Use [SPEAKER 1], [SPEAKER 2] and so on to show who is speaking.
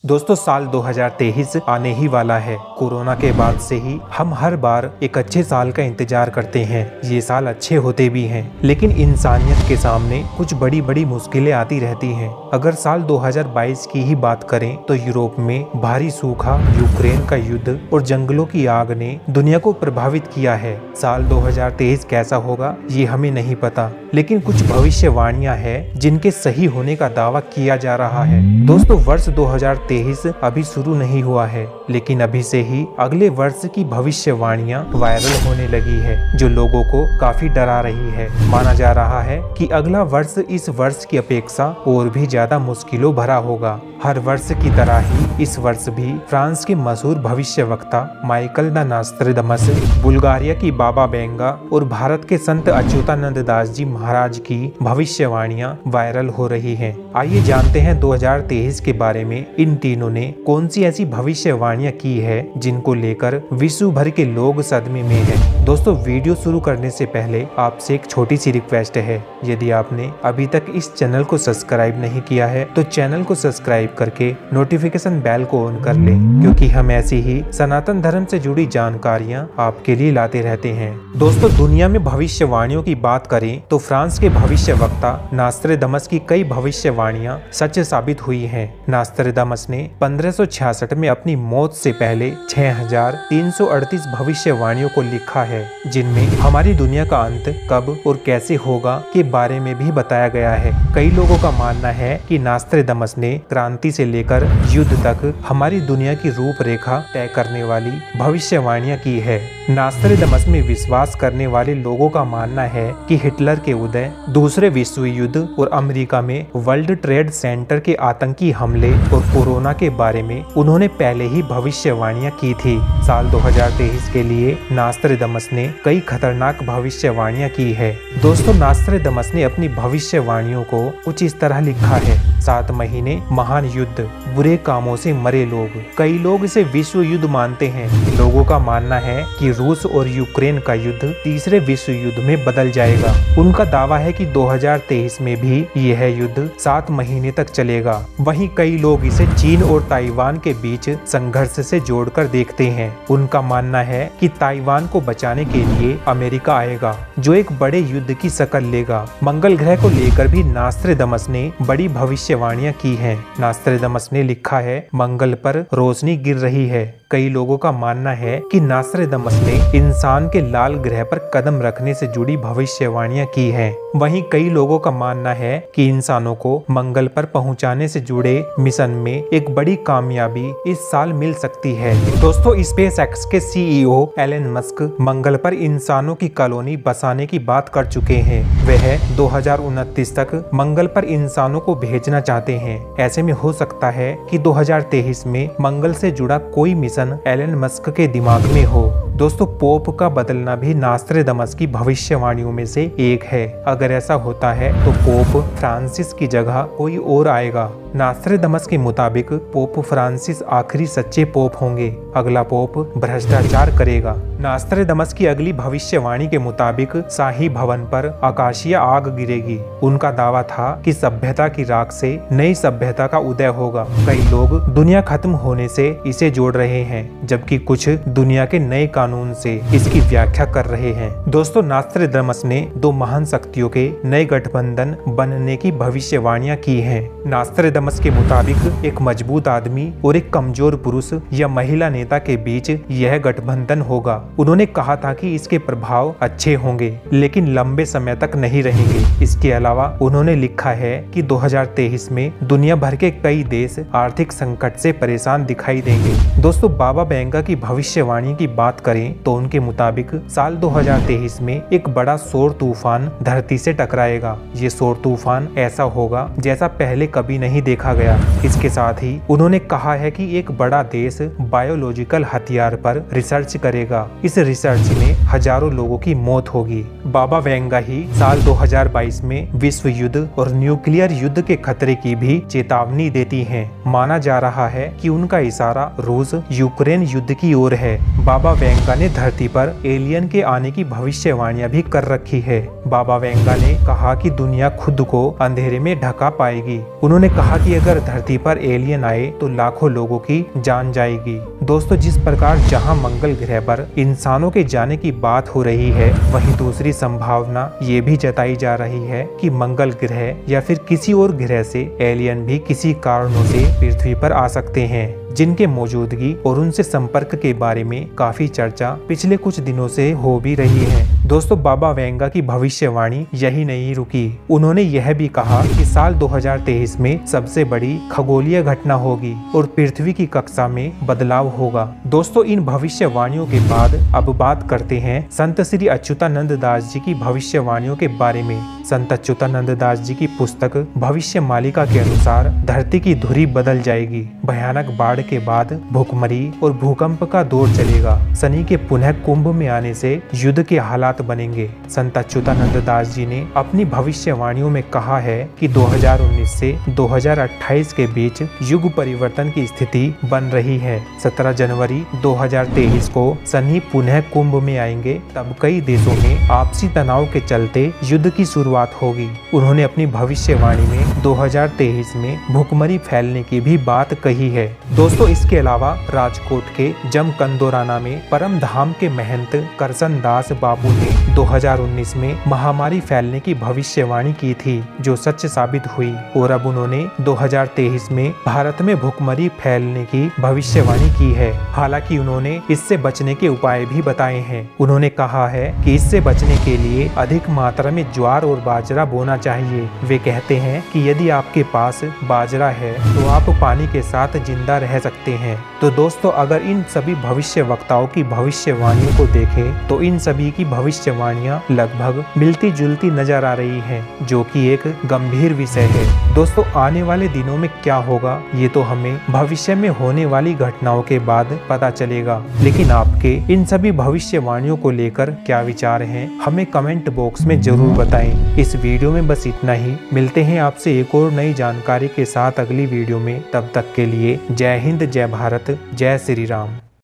[SPEAKER 1] दोस्तों साल 2023 आने ही वाला है। कोरोना के बाद से ही हम हर बार एक अच्छे साल का इंतजार करते हैं। ये साल अच्छे होते भी हैं, लेकिन इंसानियत के सामने कुछ बड़ी बड़ी मुश्किलें आती रहती हैं। अगर साल 2022 की ही बात करें तो यूरोप में भारी सूखा, यूक्रेन का युद्ध और जंगलों की आग ने दुनिया को प्रभावित किया है। साल 2023 कैसा होगा ये हमें नहीं पता, लेकिन कुछ भविष्यवाणियां हैं जिनके सही होने का दावा किया जा रहा है। दोस्तों वर्ष 2023 अभी शुरू नहीं हुआ है, लेकिन अभी से ही अगले वर्ष की भविष्यवाणियां वायरल होने लगी है, जो लोगों को काफी डरा रही है। माना जा रहा है कि अगला वर्ष इस वर्ष की अपेक्षा और भी ज्यादा मुश्किलों भरा होगा। हर वर्ष की तरह ही इस वर्ष भी फ्रांस के मशहूर भविष्यवक्ता माइकल द नास्ट्राडामस, बुल्गारिया की बाबा वेंगा और भारत के संत अच्युतानंद दास जी महाराज की भविष्यवाणियां वायरल हो रही हैं। आइए जानते हैं 2023 के बारे में इन तीनों ने कौन सी ऐसी भविष्यवाणियां की है जिनको लेकर विश्व भर के लोग सदमे में हैं। दोस्तों वीडियो शुरू करने से पहले आपसे एक छोटी सी रिक्वेस्ट है, यदि आपने अभी तक इस चैनल को सब्सक्राइब नहीं किया है तो चैनल को सब्सक्राइब करके नोटिफिकेशन बेल को ऑन कर लें, क्योंकि हम ऐसी ही सनातन धर्म से जुड़ी जानकारियां आपके लिए लाते रहते हैं। दोस्तों दुनिया में भविष्यवाणियों की बात करें तो फ्रांस के भविष्यवक्ता नास्ट्राडामस की कई भविष्यवाणियां सच साबित हुई हैं। नास्ट्राडामस ने 1566 में अपनी मौत से पहले 6338 भविष्यवाणियों को लिखा है, जिनमें हमारी दुनिया का अंत कब और कैसे होगा के बारे में भी बताया गया है। कई लोगों का मानना है कि नास्ट्राडामस ने क्रांति से लेकर युद्ध तक हमारी दुनिया की रूपरेखा तय करने वाली भविष्यवाणियां की है। नास्ट्राडामस में विश्वास करने वाले लोगों का मानना है कि हिटलर के उदय, दूसरे विश्व युद्ध और अमेरिका में वर्ल्ड ट्रेड सेंटर के आतंकी हमले और कोरोना के बारे में उन्होंने पहले ही भविष्यवाणियां की थी। साल 2023 के लिए नास्ट्राडामस ने कई खतरनाक भविष्यवाणियां की है। दोस्तों नास्ट्राडामस ने अपनी भविष्यवाणियों को कुछ इस तरह लिखा है: 7 महीने, महान युद्ध, बुरे कामों से मरे लोग। कई लोग इसे विश्व युद्ध मानते हैं। लोगों का मानना है कि रूस और यूक्रेन का युद्ध तीसरे विश्व युद्ध में बदल जाएगा। उनका दावा है कि 2023 में भी यह युद्ध 7 महीने तक चलेगा। वहीं कई लोग इसे चीन और ताइवान के बीच संघर्ष से जोड़कर देखते हैं। उनका मानना है कि ताइवान को बचाने के लिए अमेरिका आएगा, जो एक बड़े युद्ध की शक्ल लेगा। मंगल ग्रह को लेकर भी नास्ट्राडामस ने बड़ी भविष्यवाणियां की हैं। नास्ट्राडामस ने लिखा है, मंगल पर रोशनी गिर रही है। कई लोगों का मानना है कि नास्ट्राडामस ने इंसान के लाल ग्रह पर कदम रखने से जुड़ी भविष्यवाणियां की हैं। वहीं कई लोगों का मानना है कि इंसानों को मंगल पर पहुंचाने से जुड़े मिशन में एक बड़ी कामयाबी इस साल मिल सकती है। दोस्तों स्पेसएक्स के सीईओ एलन मस्क मंगल पर इंसानों की कॉलोनी बसाने की बात कर चुके हैं। वह 2029 तक मंगल पर इंसानों को भेजना चाहते हैं। ऐसे में हो सकता है कि 2023 में मंगल से जुड़ा कोई मिशन एलन मस्क के दिमाग में हो। दोस्तों पोप का बदलना भी नास्ट्राडामस की भविष्यवाणियों में से एक है। अगर ऐसा होता है तो पोप फ्रांसिस की जगह कोई और आएगा। नास्ट्राडामस के मुताबिक पोप फ्रांसिस आखिरी सच्चे पोप होंगे। अगला पोप भ्रष्टाचार करेगा। नास्ट्राडामस की अगली भविष्यवाणी के मुताबिक शाही भवन पर आकाशीय आग गिरेगी। उनका दावा था कि सभ्यता की राख से नई सभ्यता का उदय होगा। कई लोग दुनिया खत्म होने से इसे जोड़ रहे हैं, जबकि कुछ दुनिया के नए कानून से इसकी व्याख्या कर रहे हैं। दोस्तों नास्ट्राडामस ने 2 महान शक्तियों के नए गठबंधन बनने की भविष्यवाणियां की हैं। नास्ट्राडामस के मुताबिक एक मजबूत आदमी और एक कमजोर पुरुष या महिला नेता के बीच यह गठबंधन होगा। उन्होंने कहा था कि इसके प्रभाव अच्छे होंगे, लेकिन लंबे समय तक नहीं रहेंगे। इसके अलावा उन्होंने लिखा है कि 2023 में दुनिया भर के कई देश आर्थिक संकट से परेशान दिखाई देंगे। दोस्तों बाबा वेंगा की भविष्यवाणी की बात करें तो उनके मुताबिक साल 2023 में एक बड़ा सौर तूफान धरती से टकराएगा। ये सौर तूफान ऐसा होगा जैसा पहले कभी नहीं देखा गया। इसके साथ ही उन्होंने कहा है कि एक बड़ा देश बायोलॉजिकल हथियार पर रिसर्च करेगा। इस रिसर्च में हजारों लोगों की मौत होगी। बाबा वेंगा ही साल 2022 में विश्व युद्ध और न्यूक्लियर युद्ध के खतरे की भी चेतावनी देती हैं। माना जा रहा है कि उनका इशारा रूस यूक्रेन युद्ध की ओर है। बाबा वेंगा ने धरती पर एलियन के आने की भविष्यवाणियां भी कर रखी है। बाबा वेंगा ने कहा कि दुनिया खुद को अंधेरे में ढका पाएगी। उन्होंने कहा कहा कि अगर धरती पर एलियन आए तो लाखों लोगों की जान जाएगी। दोस्तों, जिस प्रकार जहां मंगल ग्रह पर इंसानों के जाने की बात हो रही है, वहीं दूसरी संभावना ये भी जताई जा रही है कि मंगल ग्रह या फिर किसी और ग्रह से एलियन भी किसी कारणों से पृथ्वी पर आ सकते हैं, जिनके मौजूदगी और उनसे संपर्क के बारे में काफी चर्चा पिछले कुछ दिनों से हो भी रही है। दोस्तों, बाबा वेंगा की भविष्यवाणी यही नहीं रुकी। उन्होंने यह भी कहा कि साल 2023 में सबसे बड़ी खगोलीय घटना होगी और पृथ्वी की कक्षा में बदलाव होगा। दोस्तों, इन भविष्यवाणियों के बाद अब बात करते हैं संत श्री अच्युतानंद दास जी की भविष्यवाणियों के बारे में। संत अच्युतानंद दास जी की पुस्तक भविष्य मालिका के अनुसार धरती की धुरी बदल जाएगी, भयानक बाढ़ के बाद भूखमरी और भूकंप का दौर चलेगा, शनि के पुनः कुंभ में आने से युद्ध के हालात बनेंगे। संत अच्युतानंद दास जी ने अपनी भविष्यवाणियों में कहा है कि 2019 से 2028 के बीच युग परिवर्तन की स्थिति बन रही है। 17 जनवरी 2023 को शनि पुनः कुंभ में आएंगे, तब कई देशों में आपसी तनाव के चलते युद्ध की शुरुआत होगी। उन्होंने अपनी भविष्यवाणी में 2023 में भूखमरी फैलने की भी बात कही है। दोस्तों, इसके अलावा राजकोट के जमकंदोराना में परम धाम के महंत करसन दास बाबू ने 2019 में महामारी फैलने की भविष्यवाणी की थी, जो सच साबित हुई। और अब उन्होंने 2023 में भारत में भूखमरी फैलने की भविष्यवाणी की है। हालांकि उन्होंने इससे बचने के उपाय भी बताए हैं। उन्होंने कहा है कि इससे बचने के लिए अधिक मात्रा में ज्वार और बाजरा बोना चाहिए। वे कहते हैं कि यदि आपके पास बाजरा है तो आप पानी के साथ जिंदा रह सकते हैं। तो दोस्तों, अगर इन सभी भविष्य वक्ताओं की भविष्यवाणियों को देखें तो इन सभी की भविष्यवाणियां लगभग मिलती जुलती नजर आ रही हैं, जो कि एक गंभीर विषय है। दोस्तों, आने वाले दिनों में क्या होगा ये तो हमें भविष्य में होने वाली घटनाओं के बाद पता चलेगा। लेकिन आपके इन सभी भविष्यवाणियों को लेकर क्या विचार हैं, हमें कमेंट बॉक्स में जरूर बताएं। इस वीडियो में बस इतना ही। मिलते हैं आपसे एक और नई जानकारी के साथ अगली वीडियो में। तब तक के लिए जय हिंद, जय भारत, जय श्री राम।